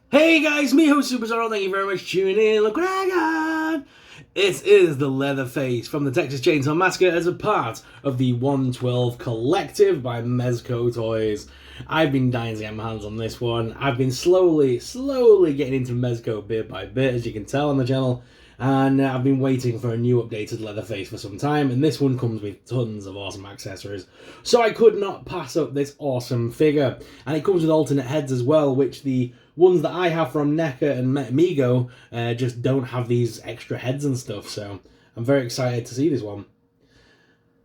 Hey guys, me host SuperSorrell, thank you very much for tuning in. Look what I got! It is the Leatherface from the Texas Chainsaw Massacre as a part of the 112 Collective by Mezco Toyz. I've been dying to get my hands on this one. I've been slowly getting into Mezco bit by bit, as you can tell on the channel. And I've been waiting for a new updated Leatherface for some time, and this one comes with tons of awesome accessories. So I could not pass up this awesome figure. And it comes with alternate heads as well, which the ones that I have from NECA and Mego just don't have these extra heads and stuff, so I'm very excited to see this one.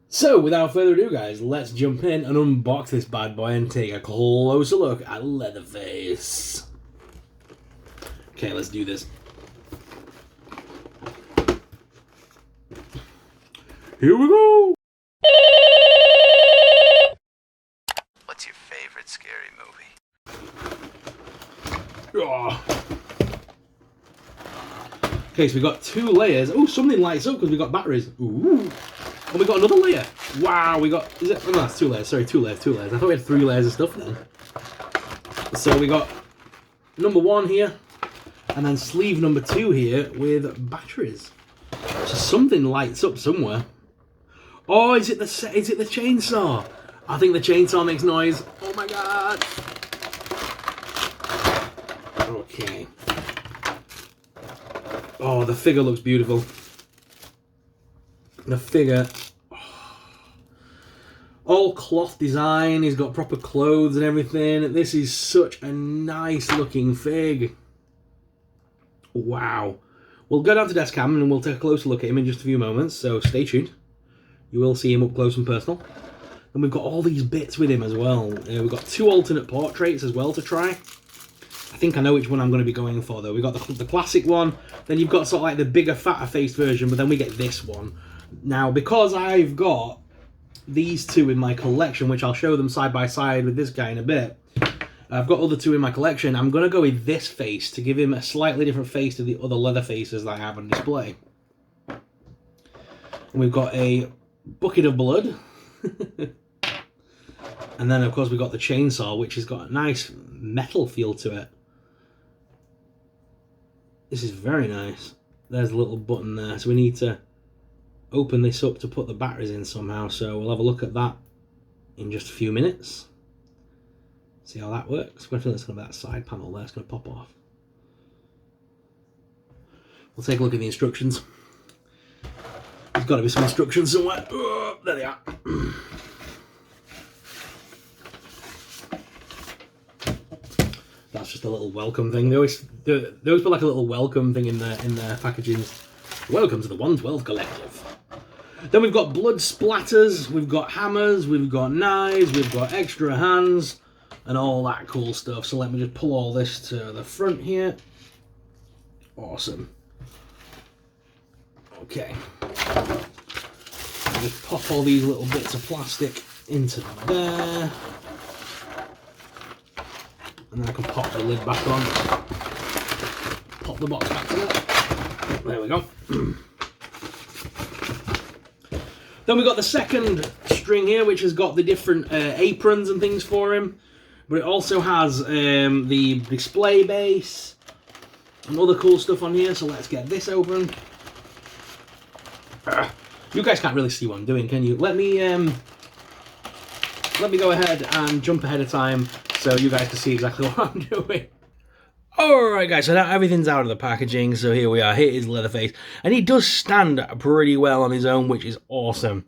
So, without further ado, guys, let's jump in and unbox this bad boy and take a closer look at Leatherface. Okay, let's do this. Here we go! What's your favorite scary movie? Oh. Okay, so we got two layers. Oh, something lights up because we got batteries. Ooh. And we got another layer. Wow, we got... Is it? Oh, no, that's two layers. Sorry, two layers. I thought we had 3 layers of stuff then. So we got number 1 here. And then sleeve number 2 here with batteries. So something lights up somewhere. Oh, is it the chainsaw? I think the chainsaw makes noise. Oh my god. Okay. Oh, the figure looks beautiful. The figure, all cloth design. He's got proper clothes and everything. This is such a nice looking fig. Wow. We'll go down to desk cam and we'll take a closer look at him in just a few moments, so stay tuned. You will see him up close and personal. And we've got all these bits with him as well. We've got 2 alternate portraits as well to try. I think I know which one I'm going to be going for though. We've got the classic one, then you've got sort of like the bigger, fatter faced version, but then we get this one. Now, because I've got these 2 in my collection, which I'll show them side by side with this guy in a bit, I've got other 2 in my collection. I'm going to go with this face to give him a slightly different face to the other leather faces that I have on display. And we've got a bucket of blood. And then, of course, we've got the chainsaw, which has got a nice metal feel to it. This is very nice. There's a little button there, so we need to open this up to put the batteries in somehow, so we'll have a look at that in just a few minutes. See how that works. I feel it's going to be that side panel there, it's going to pop off. We'll take a look at the instructions. There's got to be some instructions somewhere. Oh, there they are. That's just a little welcome thing. They always put like a little welcome thing in their packaging. Welcome to the 112 Collective. Then we've got blood splatters, we've got hammers, we've got knives, we've got extra hands, and all that cool stuff. So let me just pull all this to the front here. Awesome. Okay. Just pop all these little bits of plastic into there. And then I can pop the lid back on. Pop the box back together. There we go. Then we've got the second string here, which has got the different aprons and things for him. But it also has the display base and other cool stuff on here. So let's get this open. You guys can't really see what I'm doing, can you? Let me go ahead and jump ahead of time so you guys can see exactly what I'm doing. Alright guys, so now everything's out of the packaging, so here we are. Here is Leatherface, and he does stand pretty well on his own, which is awesome.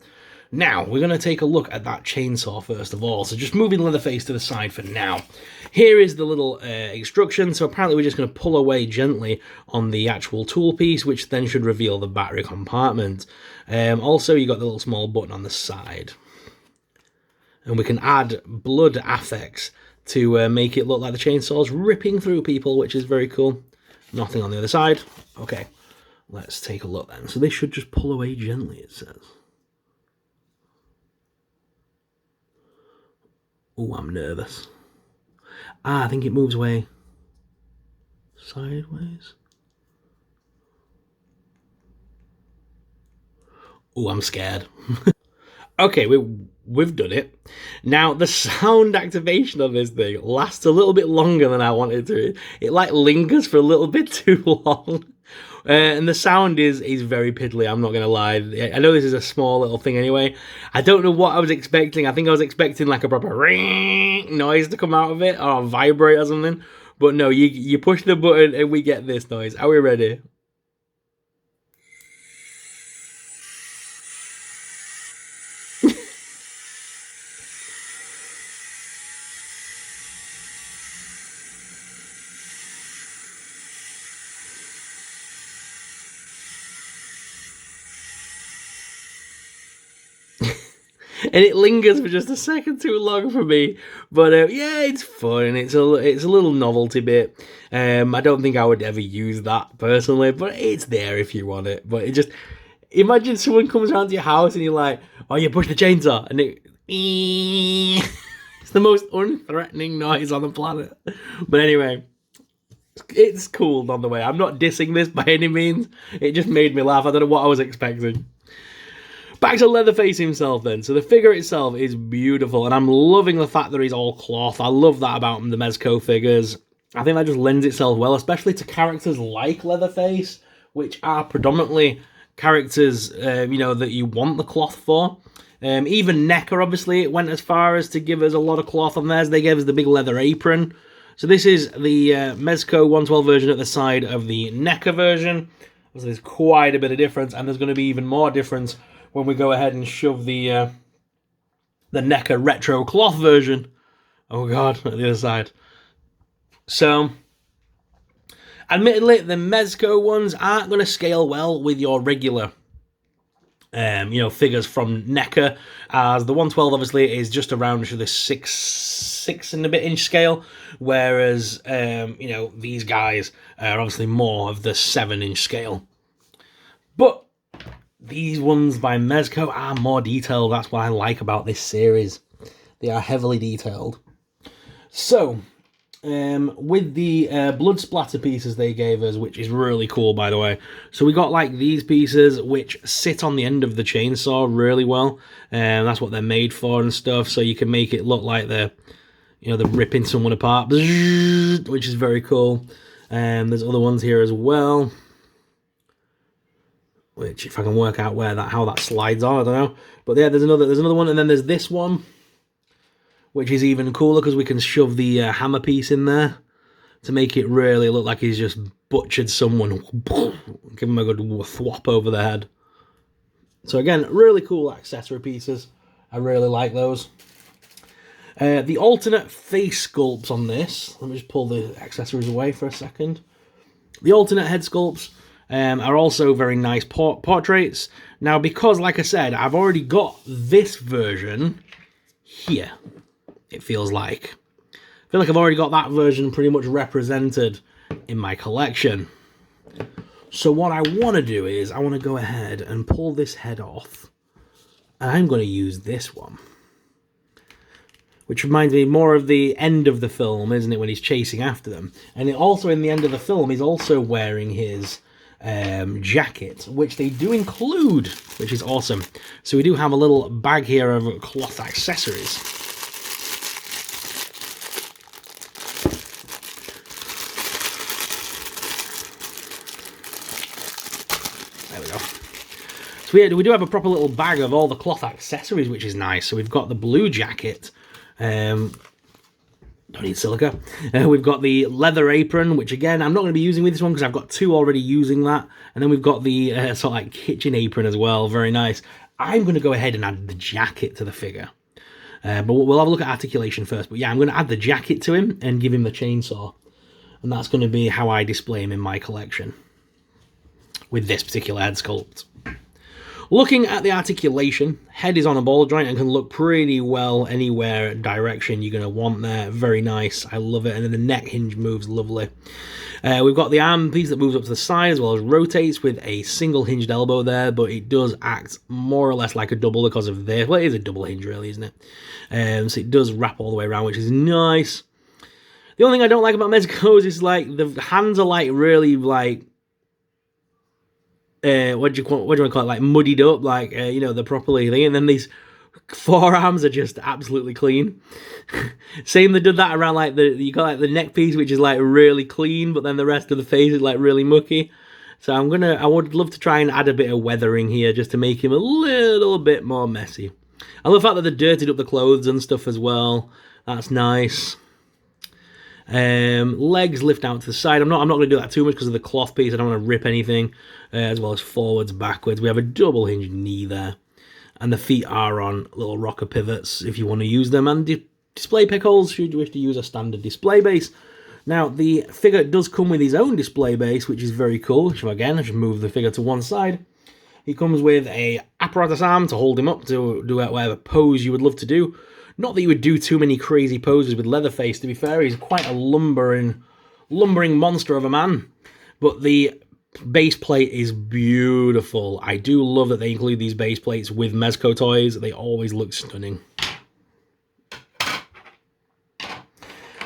Now, we're going to take a look at that chainsaw first of all, so just moving Leatherface to the side for now. Here is the little instruction, so apparently we're just going to pull away gently on the actual tool piece, which then should reveal the battery compartment. Also, you got the little small button on the side. And we can add blood affects to make it look like the chainsaw's ripping through people, which is very cool. Nothing on the other side. Okay, let's take a look then. So this should just pull away gently, it says. Oh, I'm nervous. I think it moves away sideways. Oh, I'm scared. Okay, we've done it. Now, the sound activation on this thing lasts a little bit longer than I wanted to. It like lingers for a little bit too long. And the sound is very piddly, I'm not going to lie. I know this is a small little thing anyway. I don't know what I was expecting. I think I was expecting like a proper ring noise to come out of it, or vibrate or something. But no, you push the button and we get this noise. Are we ready? And it lingers for just a second too long for me, but yeah, it's fun. It's a little novelty bit. I don't think I would ever use that personally, but it's there if you want it. But it just imagine someone comes around to your house and you're like, "Oh, you push the chainsaw," and it's the most unthreatening noise on the planet. But anyway, it's cool on the way. I'm not dissing this by any means. It just made me laugh. I don't know what I was expecting. Back to Leatherface himself then. So the figure itself is beautiful, and I'm loving the fact that he's all cloth. I love that about the Mezco figures. I think that just lends itself well, especially to characters like Leatherface, which are predominantly characters, that you want the cloth for. Even NECA, obviously, it went as far as to give us a lot of cloth on theirs. They gave us the big leather apron. So this is the Mezco 112 version at the side of the NECA version. So there's quite a bit of difference, and there's going to be even more difference when we go ahead and shove the NECA retro cloth version, oh god, at the other side. So, admittedly, the Mezco ones aren't going to scale well with your regular, figures from NECA, as the 112 obviously is just around the six and a bit inch scale, whereas these guys are obviously more of the 7-inch scale. But these ones by Mezco are more detailed. That's what I like about this series. They are heavily detailed. So, with the blood splatter pieces they gave us, which is really cool, by the way. So we got like these pieces, which sit on the end of the chainsaw really well. And that's what they're made for and stuff. So you can make it look like they're ripping someone apart, which is very cool. There's other ones here as well, which if I can work out how that slides on, I don't know. But yeah, there's another one, and then there's this one, which is even cooler because we can shove the hammer piece in there to make it really look like he's just butchered someone. Give him a good thwop over the head. So again, really cool accessory pieces. I really like those. The alternate face sculpts on this, let me just pull the accessories away for a second. The alternate head sculpts are also very nice portraits. Now, because, like I said, I've already got this version here, it feels like. I feel like I've already got that version pretty much represented in my collection. So what I want to do is, I want to go ahead and pull this head off, and I'm going to use this one. Which reminds me more of the end of the film, isn't it, when he's chasing after them. And also in the end of the film, he's also wearing his jacket, which they do include, which is awesome. So we do have a little bag here of cloth accessories. There we go. So we do have a proper little bag of all the cloth accessories, which is nice. So we've got the blue jacket. Don't need silica. We've got the leather apron, which again, I'm not going to be using with this one because I've got two already using that. And then we've got the sort of like kitchen apron as well. Very nice. I'm going to go ahead and add the jacket to the figure. But we'll have a look at articulation first. But yeah, I'm going to add the jacket to him and give him the chainsaw. And that's going to be how I display him in my collection with this particular head sculpt. Looking at the articulation, head is on a ball joint and can look pretty well anywhere direction you're going to want there. Very nice. I love it. And then the neck hinge moves lovely. We've got the arm piece that moves up to the side as well as rotates with a single hinged elbow there, but it does act more or less like a double because of this. Well, it is a double hinge really, isn't it? So it does wrap all the way around, which is nice. The only thing I don't like about Mezco's is like the hands are like really like what do you want to call it, like muddied up, like they're properly thing, and then these forearms are just absolutely clean. Same, they did that around like you got like the neck piece, which is like really clean, but then the rest of the face is like really mucky. So I would love to try and add a bit of weathering here just to make him a little bit more messy. I love the fact that they dirtied up the clothes and stuff as well. That's nice. Legs lift out to the side. I'm not going to do that too much because of the cloth piece. I don't want to rip anything. As well as forwards, backwards. We have a double hinged knee there. And the feet are on little rocker pivots if you want to use them. And display pick holes should you wish to use a standard display base. Now, the figure does come with his own display base, which is very cool. So again, I just move the figure to one side. He comes with a apparatus arm to hold him up to do whatever pose you would love to do. Not that you would do too many crazy poses with Leatherface, to be fair. He's quite a lumbering monster of a man. But the base plate is beautiful. I do love that they include these base plates with Mezco Toyz. They always look stunning.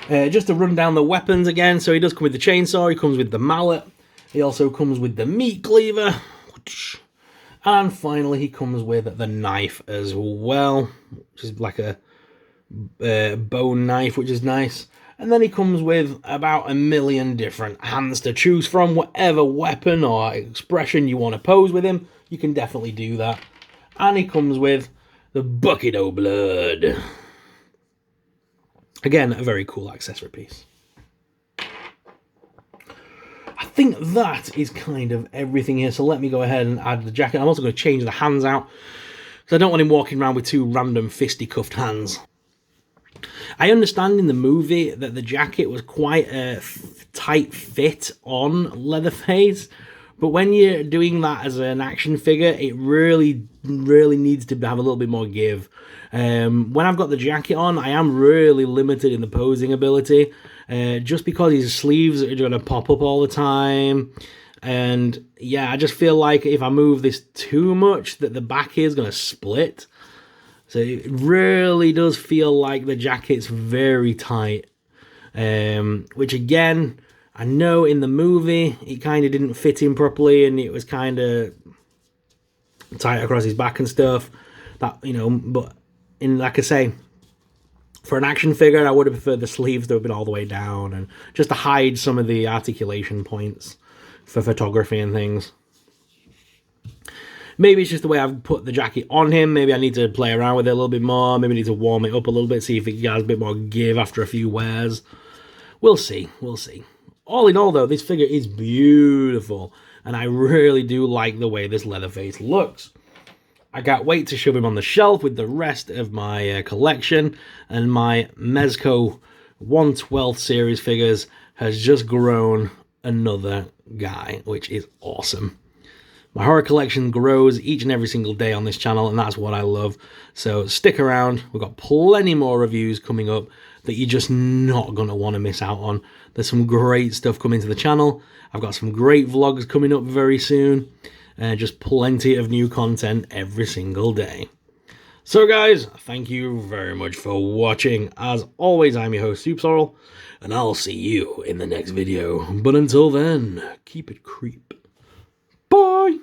Just to run down the weapons again. So he does come with the chainsaw. He comes with the mallet. He also comes with the meat cleaver. And finally, he comes with the knife as well, which is like a bone knife, which is nice. And then he comes with about 1 million different hands to choose from. Whatever weapon or expression you want to pose with him, you can definitely do that. And he comes with the bucket o' blood. Again, a very cool accessory piece. I think that is kind of everything here. So let me go ahead and add the jacket. I'm also going to change the hands out, because I don't want him walking around with two random fisticuffed hands. I understand in the movie that the jacket was quite a tight fit on Leatherface, but when you're doing that as an action figure, it really needs to have a little bit more give. When I've got the jacket on, I am really limited in the posing ability, just because his sleeves are going to pop up all the time. And yeah, I just feel like if I move this too much, that the back here is going to split. So it really does feel like the jacket's very tight. Which again, I know in the movie, it kind of didn't fit him properly, and it was kind of tight across his back and stuff. That, you know, but like I say, for an action figure, I would have preferred the sleeves to have been all the way down, and just to hide some of the articulation points for photography and things. Maybe it's just the way I've put the jacket on him. Maybe I need to play around with it a little bit more. Maybe I need to warm it up a little bit, see if it has a bit more give after a few wears. We'll see. We'll see. All in all, though, this figure is beautiful, and I really do like the way this Leatherface looks. I can't wait to shove him on the shelf with the rest of my collection, and my Mezco 1/12 series figures has just grown another guy, which is awesome. My horror collection grows each and every single day on this channel, and that's what I love. So stick around. We've got plenty more reviews coming up that you're just not going to want to miss out on. There's some great stuff coming to the channel. I've got some great vlogs coming up very soon. Just plenty of new content every single day. So guys, thank you very much for watching. As always, I'm your host, SuperSorrell, and I'll see you in the next video. But until then, keep it creep. Bye!